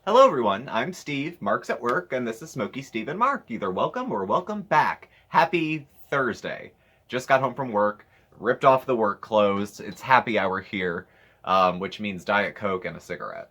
Hello everyone, I'm Steve, Mark's at work, and this is Smokey, Steve, and Mark. Either welcome or welcome back. Happy Thursday. Just got home from work, ripped off the work clothes. It's happy hour here, which means Diet Coke and a cigarette.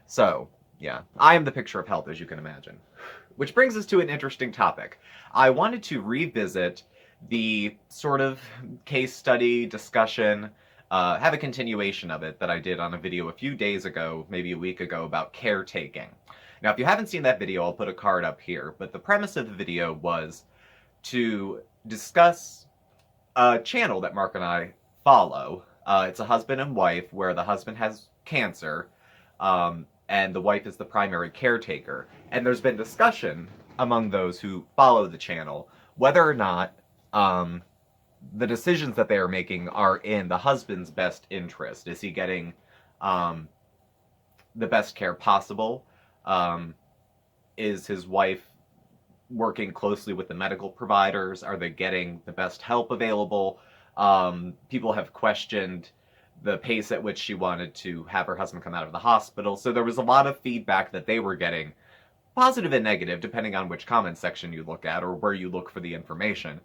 So, yeah, I am the picture of health, as you can imagine. Which brings us to an interesting topic. I wanted to revisit the sort of case study discussion, have a continuation of it that I did on a video a few days ago, maybe a week ago, about caretaking. Now, if you haven't seen that video, I'll put a card up here, but the premise of the video was to discuss a channel that Mark and I follow. It's a husband and wife where the husband has cancer, and the wife is the primary caretaker. And there's been discussion among those who follow the channel whether or not the decisions that they are making are in the husband's best interest. Is he getting the best care possible? Is his wife working closely with the medical providers? Are they getting the best help available? People have questioned the pace at which she wanted to have her husband come out of the hospital. So there was a lot of feedback that they were getting, positive and negative, depending on which comment section you look at or where you look for the information.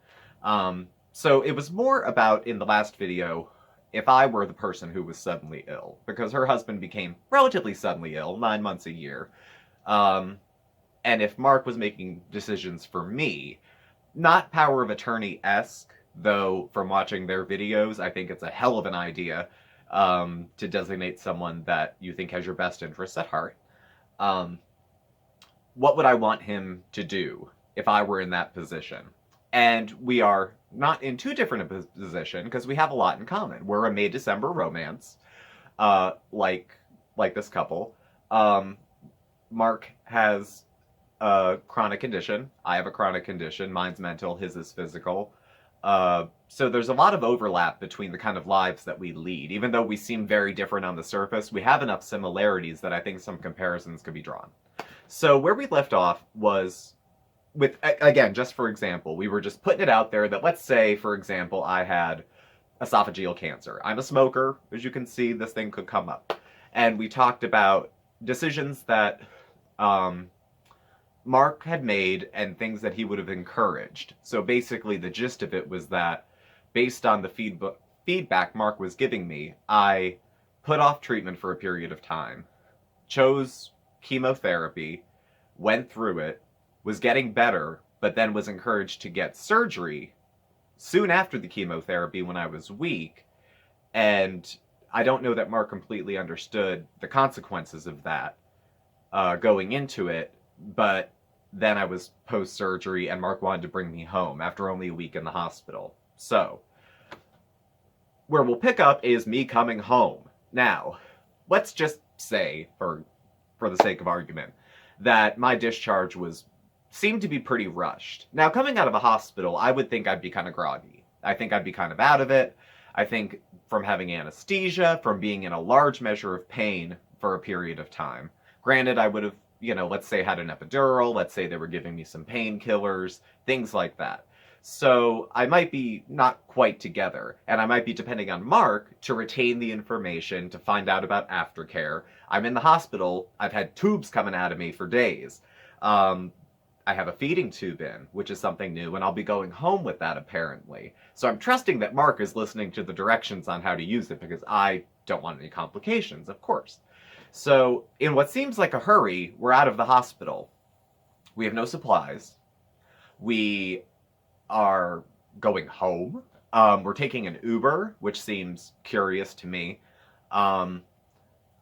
So it was more about, in the last video, if I were the person who was suddenly ill, because her husband became relatively suddenly ill, 9 months a year, and if Mark was making decisions for me, not power of attorney-esque, though from watching their videos, I think it's a hell of an idea to designate someone that you think has your best interests at heart. What would I want him to do if I were in that position? And we are not in too different a position because we have a lot in common. We're a May-December romance, like this couple. Mark has a chronic condition. I have a chronic condition. Mine's mental, his is physical. So there's a lot of overlap between the kind of lives that we lead. Even though we seem very different on the surface, we have enough similarities that I think some comparisons could be drawn. So where we left off was with, again, just for example, we were just putting it out there that, let's say, for example, I had esophageal cancer. I'm a smoker. As you can see, this thing could come up. And we talked about decisions that Mark had made and things that he would have encouraged. So basically the gist of it was that based on the feedback Mark was giving me, I put off treatment for a period of time, chose chemotherapy, went through it, was getting better, but then was encouraged to get surgery soon after the chemotherapy when I was weak. And I don't know that Mark completely understood the consequences of that going into it, but then I was post-surgery and Mark wanted to bring me home after only a week in the hospital. So, where we'll pick up is me coming home. Now, let's just say, for the sake of argument, that my discharge seemed to be pretty rushed. Now, coming out of a hospital, I would think I'd be kind of groggy. I think I'd be kind of out of it. I think from having anesthesia, from being in a large measure of pain for a period of time. Granted, I would have, let's say had an epidural, let's say they were giving me some painkillers, things like that. So I might be not quite together, and I might be depending on Mark to retain the information, to find out about aftercare. I'm in the hospital, I've had tubes coming out of me for days. I have a feeding tube in, which is something new, and I'll be going home with that apparently. So I'm trusting that Mark is listening to the directions on how to use it because I don't want any complications, of course. So in what seems like a hurry, we're out of the hospital. We have no supplies. We are going home. We're taking an Uber, which seems curious to me.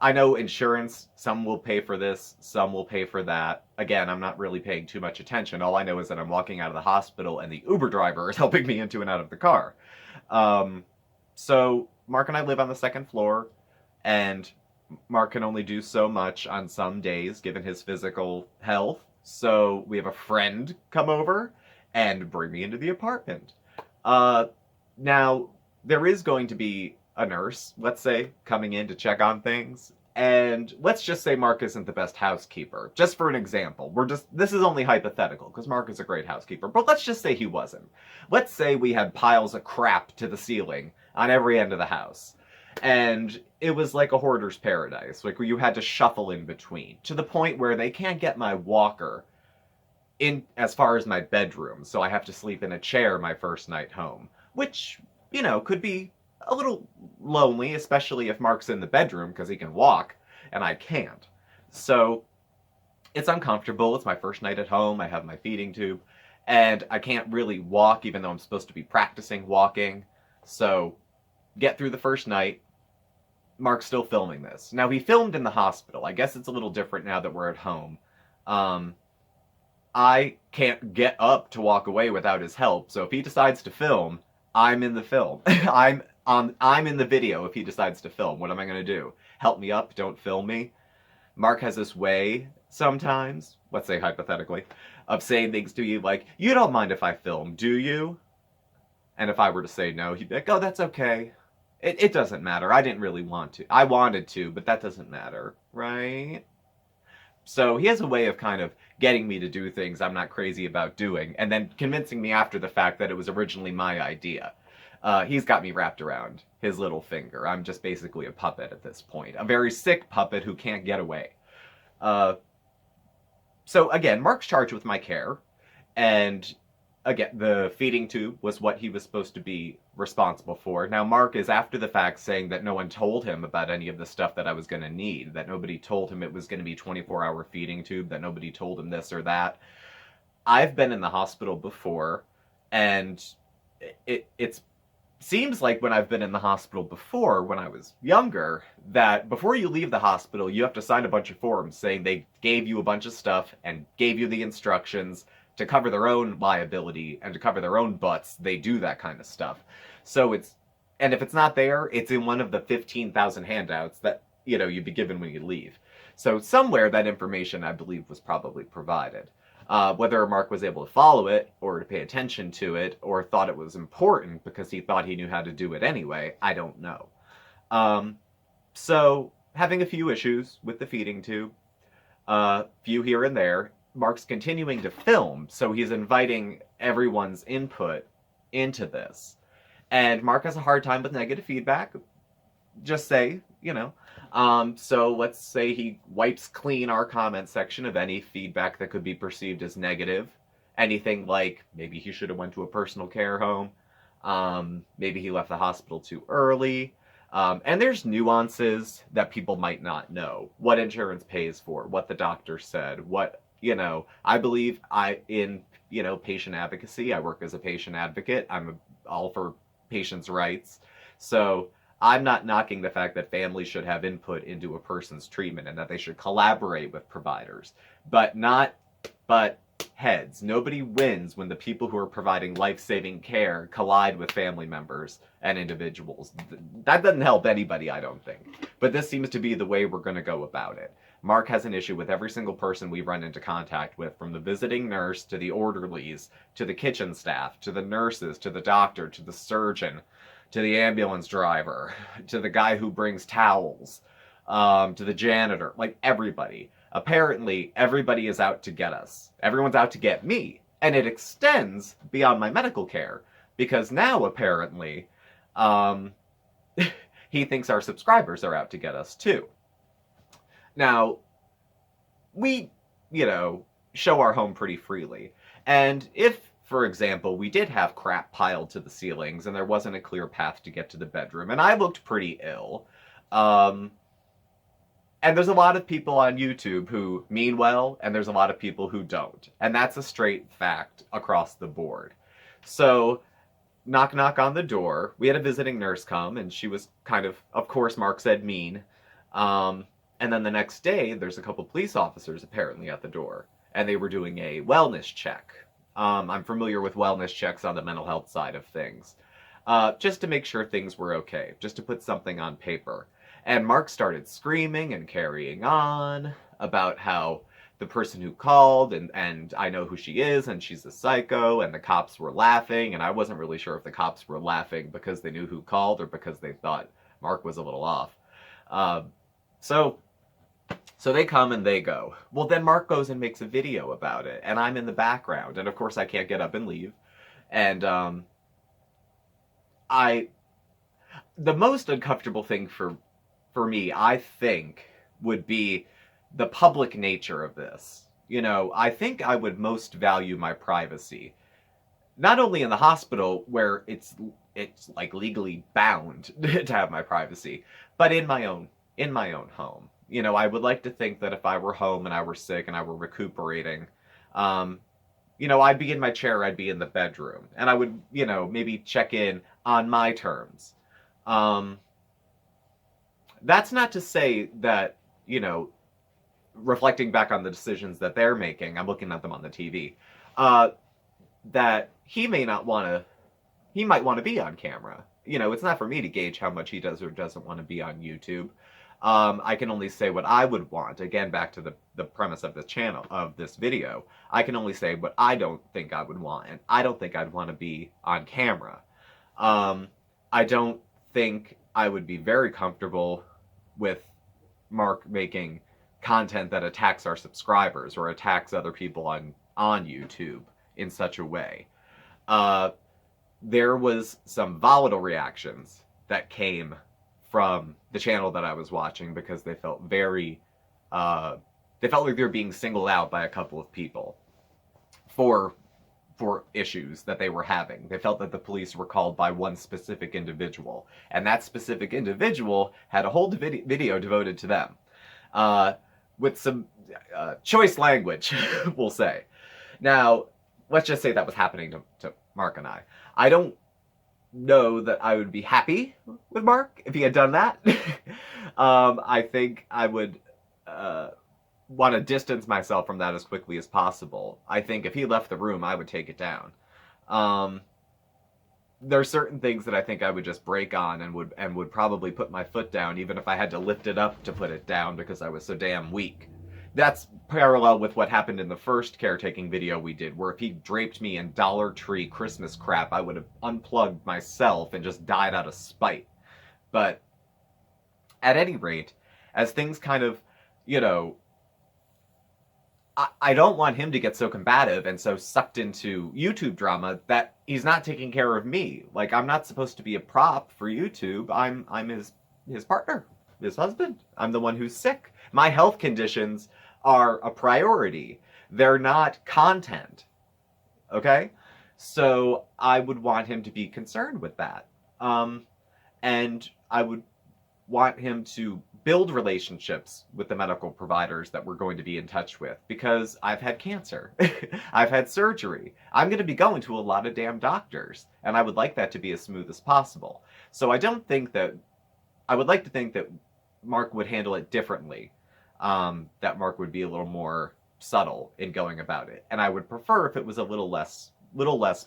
I know insurance, some will pay for this, some will pay for that. Again, I'm not really paying too much attention. All I know is that I'm walking out of the hospital and the Uber driver is helping me into and out of the car. So Mark and I live on the second floor, and Mark can only do so much on some days given his physical health. So we have a friend come over and bring me into the apartment. Now, there is going to be a nurse, let's say, coming in to check on things. And let's just say Mark isn't the best housekeeper. Just for an example. This is only hypothetical, because Mark is a great housekeeper. But let's just say he wasn't. Let's say we had piles of crap to the ceiling on every end of the house. And it was like a hoarder's paradise, like where you had to shuffle in between, to the point where they can't get my walker in as far as my bedroom, so I have to sleep in a chair my first night home, which, could be a little lonely, especially if Mark's in the bedroom because he can walk and I can't. So it's uncomfortable. It's my first night at home. I have my feeding tube, and I can't really walk even though I'm supposed to be practicing walking. So get through the first night. Mark's still filming this. Now, he filmed in the hospital. I guess it's a little different now that we're at home. I can't get up to walk away without his help, so if he decides to film, I'm in the film. I'm in the video if he decides to film. What am I going to do? Help me up, don't film me? Mark has this way sometimes, let's say hypothetically, of saying things to you like, you don't mind if I film, do you? And if I were to say no, he'd be like, oh, that's okay. It doesn't matter. I didn't really want to. I wanted to, but that doesn't matter, right? So he has a way of kind of getting me to do things I'm not crazy about doing, and then convincing me after the fact that it was originally my idea. He's got me wrapped around his little finger. I'm just basically a puppet at this point. A very sick puppet who can't get away. So again, Mark's charged with my care, and again, the feeding tube was what he was supposed to be responsible for. Now, Mark is after the fact saying that no one told him about any of the stuff that I was going to need, that nobody told him it was going to be 24-hour feeding tube, that nobody told him this or that. I've been in the hospital before, and it seems like when I've been in the hospital before, when I was younger, that before you leave the hospital, you have to sign a bunch of forms saying they gave you a bunch of stuff and gave you the instructions to cover their own liability and to cover their own butts. They do that kind of stuff. So and if it's not there, it's in one of the 15,000 handouts that, you'd be given when you leave. So somewhere that information, I believe, was probably provided. Whether Mark was able to follow it or to pay attention to it or thought it was important because he thought he knew how to do it anyway, I don't know. So having a few issues with the feeding tube, few here and there. Mark's continuing to film, so he's inviting everyone's input into this. And Mark has a hard time with negative feedback. Just say, So let's say he wipes clean our comment section of any feedback that could be perceived as negative. Anything like, maybe he should have went to a personal care home. Maybe he left the hospital too early. And there's nuances that people might not know. What insurance pays for, what the doctor said, what I believe in patient advocacy. I work as a patient advocate. I'm all for patients' rights. So I'm not knocking the fact that families should have input into a person's treatment and that they should collaborate with providers, but heads. Nobody wins when the people who are providing life-saving care collide with family members and individuals. That doesn't help anybody, I don't think. But this seems to be the way we're going to go about it. Mark has an issue with every single person we run into contact with, from the visiting nurse to the orderlies, to the kitchen staff, to the nurses, to the doctor, to the surgeon, to the ambulance driver, to the guy who brings towels, to the janitor, like everybody. Apparently, everybody is out to get us. Everyone's out to get me. And it extends beyond my medical care, because now, apparently, he thinks our subscribers are out to get us, too. Now, we, show our home pretty freely. And if, for example, we did have crap piled to the ceilings and there wasn't a clear path to get to the bedroom, and I looked pretty ill, and there's a lot of people on YouTube who mean well, and there's a lot of people who don't. And that's a straight fact across the board. So, knock knock on the door. We had a visiting nurse come, and she was kind of course Mark said mean. And then the next day, there's a couple police officers apparently at the door, and they were doing a wellness check. I'm familiar with wellness checks on the mental health side of things. Just to make sure things were okay, just to put something on paper. And Mark started screaming and carrying on about how the person who called, and I know who she is, and she's a psycho, and the cops were laughing, and I wasn't really sure if the cops were laughing because they knew who called or because they thought Mark was a little off. So they come and they go. Well, then Mark goes and makes a video about it, and I'm in the background, and of course I can't get up and leave. And the most uncomfortable thing for for me, I think, would be the public nature of this. You know, I think I would most value my privacy, not only in the hospital where it's like legally bound to have my privacy, but in my own home. You know, I would like to think that if I were home and I were sick and I were recuperating, um, you know, I'd be in my chair, I'd be in the bedroom, and I would, you know, maybe check in on my terms. Um, that's not to say that, you know, reflecting back on the decisions that they're making, I'm looking at them on the TV, uh, that he may not want to, he might want to be on camera. You know, it's not for me to gauge how much he does or doesn't want to be on YouTube. I can only say what I would want. Again, back to the premise of this channel, of this video. I can only say what I don't think I would want, and I don't think I'd want to be on camera. I don't think I would be very comfortable with Mark making content that attacks our subscribers or attacks other people on YouTube in such a way. There was some volatile reactions that came from the channel that I was watching because they felt very, they felt like they were being singled out by a couple of people for issues that they were having. They felt that the police were called by one specific individual, and that specific individual had a whole video devoted to them, with some choice language, we'll say. Now, let's just say that was happening to Mark and I. I don't know that I would be happy with Mark if he had done that. I think I would want to distance myself from that as quickly as possible. I think if he left the room, I would take it down. There are certain things that I think I would just break on and would probably put my foot down, even if I had to lift it up to put it down because I was so damn weak. That's parallel with what happened in the first caretaking video we did, where if he draped me in Dollar Tree Christmas crap, I would have unplugged myself and just died out of spite. But at any rate, as things kind of, you know, I don't want him to get so combative and so sucked into YouTube drama that he's not taking care of me. Like, I'm not supposed to be a prop for YouTube. I'm his partner, his husband. I'm the one who's sick. My health conditions are a priority. They're not content. Okay? So I would want him to be concerned with that. And I would want him to build relationships with the medical providers that we're going to be in touch with, because I've had cancer. I've had surgery. I'm going to be going to a lot of damn doctors, and I would like that to be as smooth as possible. So I don't think that, I would like to think that Mark would handle it differently, that Mark would be a little more subtle in going about it, and I would prefer if it was a little less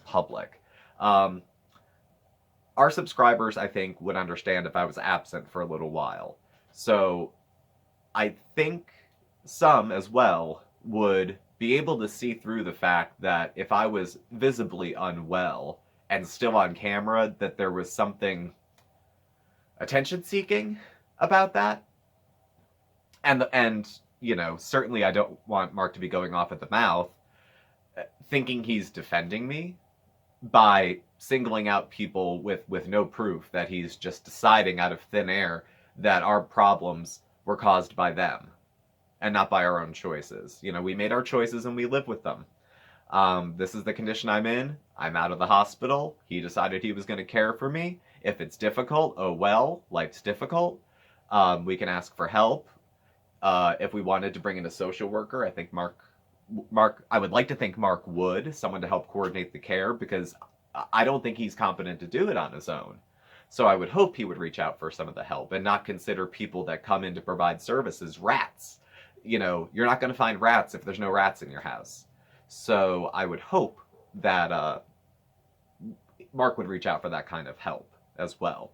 public. Our subscribers, I think, would understand if I was absent for a little while. So I think some as well would be able to see through the fact that if I was visibly unwell and still on camera, that there was something attention-seeking about that. And you know, certainly I don't want Mark to be going off at the mouth, thinking he's defending me by singling out people with no proof, that he's just deciding out of thin air that our problems were caused by them and not by our own choices. You know, we made our choices and we live with them. This is the condition I'm in. I'm out of the hospital. He decided he was going to care for me. If it's difficult, oh well, life's difficult. We can ask for help. If we wanted to bring in a social worker, I think Mark, I would like to think Mark would, someone to help coordinate the care, because I don't think he's competent to do it on his own. So I would hope he would reach out for some of the help and not consider people that come in to provide services rats. You know, you're not going to find rats if there's no rats in your house. So I would hope that Mark would reach out for that kind of help as well.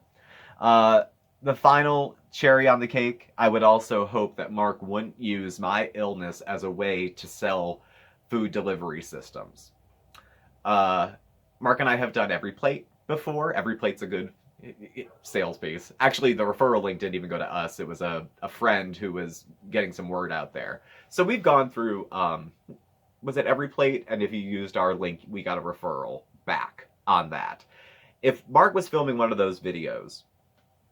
The final cherry on the cake, I would also hope that Mark wouldn't use my illness as a way to sell food delivery systems. Mark and I have done Every Plate before. Every Plate's a good sales base. Actually, the referral link didn't even go to us. It was a friend who was getting some word out there. So we've gone through, was it Every Plate? And if you used our link, we got a referral back on that. If Mark was filming one of those videos,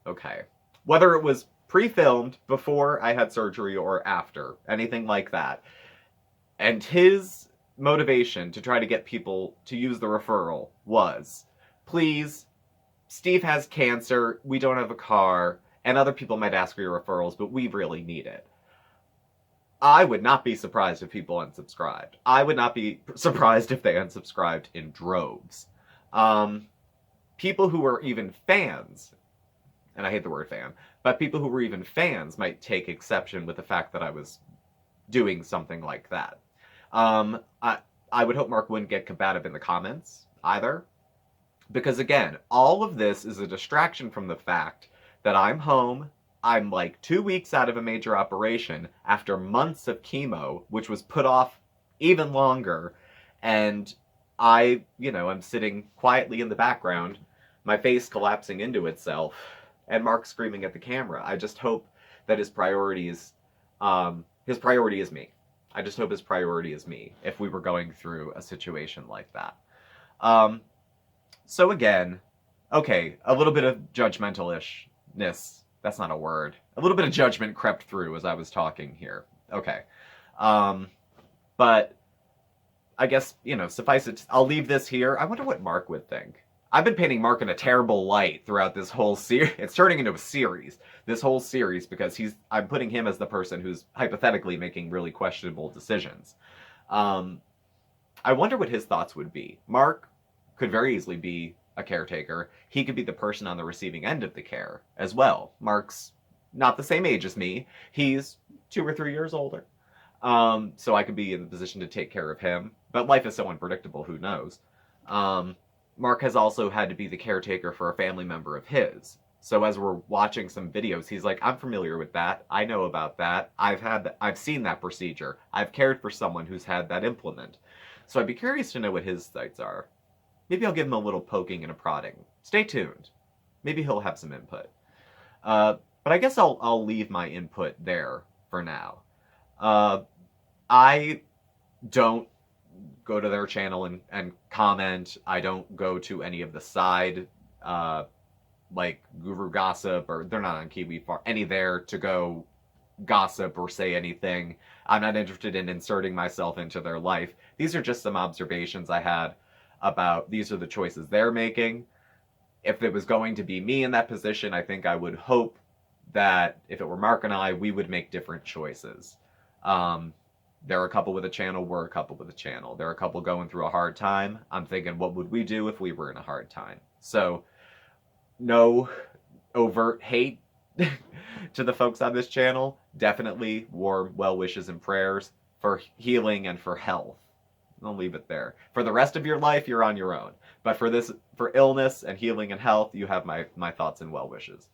okay, whether it was pre-filmed before I had surgery or after, anything like that. And his motivation to try to get people to use the referral was, please, Steve has cancer, we don't have a car, and other people might ask for your referrals, but we really need it. I would not be surprised if people unsubscribed. I would not be surprised if they unsubscribed in droves. People who were even fans, and I hate the word fan, but people who were even fans might take exception with the fact that I was doing something like that. I would hope Mark wouldn't get combative in the comments either. Because again, all of this is a distraction from the fact that I'm home. I'm like 2 weeks out of a major operation after months of chemo, which was put off even longer. And I'm sitting quietly in the background, my face collapsing into itself, and Mark screaming at the camera. I just hope that his priority is me. I just hope his priority is me if we were going through a situation like that. So again, okay, a little bit of judgmental-ishness. That's not a word. A little bit of judgment crept through as I was talking here. Okay. But I guess, suffice it, I'll leave this here. I wonder what Mark would think. I've been painting Mark in a terrible light throughout this whole series. It's turning into a series, this whole series, because I'm putting him as the person who's hypothetically making really questionable decisions. I wonder what his thoughts would be. Mark could very easily be a caretaker. He could be the person on the receiving end of the care as well. Mark's not the same age as me. He's 2 or 3 years older. So I could be in the position to take care of him. But life is so unpredictable, who knows? Mark has also had to be the caretaker for a family member of his. So as we're watching some videos, he's like, I'm familiar with that. I know about that. I've seen that procedure. I've cared for someone who's had that implement. So I'd be curious to know what his thoughts are. Maybe I'll give him a little poking and a prodding. Stay tuned. Maybe he'll have some input. But I guess I'll leave my input there for now. I don't go to their channel and comment. I don't go to any of the side, like Guru Gossip, or they're not on Kiwi Farm, any there to go gossip or say anything. I'm not interested in inserting myself into their life. These are just some observations I had about these are the choices they're making. If it was going to be me in that position, I think I would hope that if it were Mark and I, we would make different choices. There are a couple with a channel, we're a couple with a channel. There are a couple going through a hard time. I'm thinking, what would we do if we were in a hard time? So, no overt hate to the folks on this channel. Definitely warm well wishes and prayers for healing and for health. I'll leave it there. For the rest of your life, you're on your own. But for illness and healing and health, you have my thoughts and well wishes.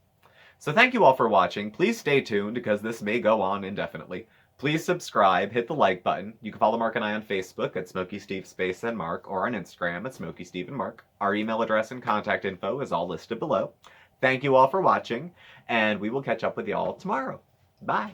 So thank you all for watching. Please stay tuned because this may go on indefinitely. Please subscribe, hit the like button. You can follow Mark and I on Facebook at SmokeySteveAndMarc or on Instagram at SmokeySteveAndMarc. Our email address and contact info is all listed below. Thank you all for watching, and we will catch up with you all tomorrow. Bye.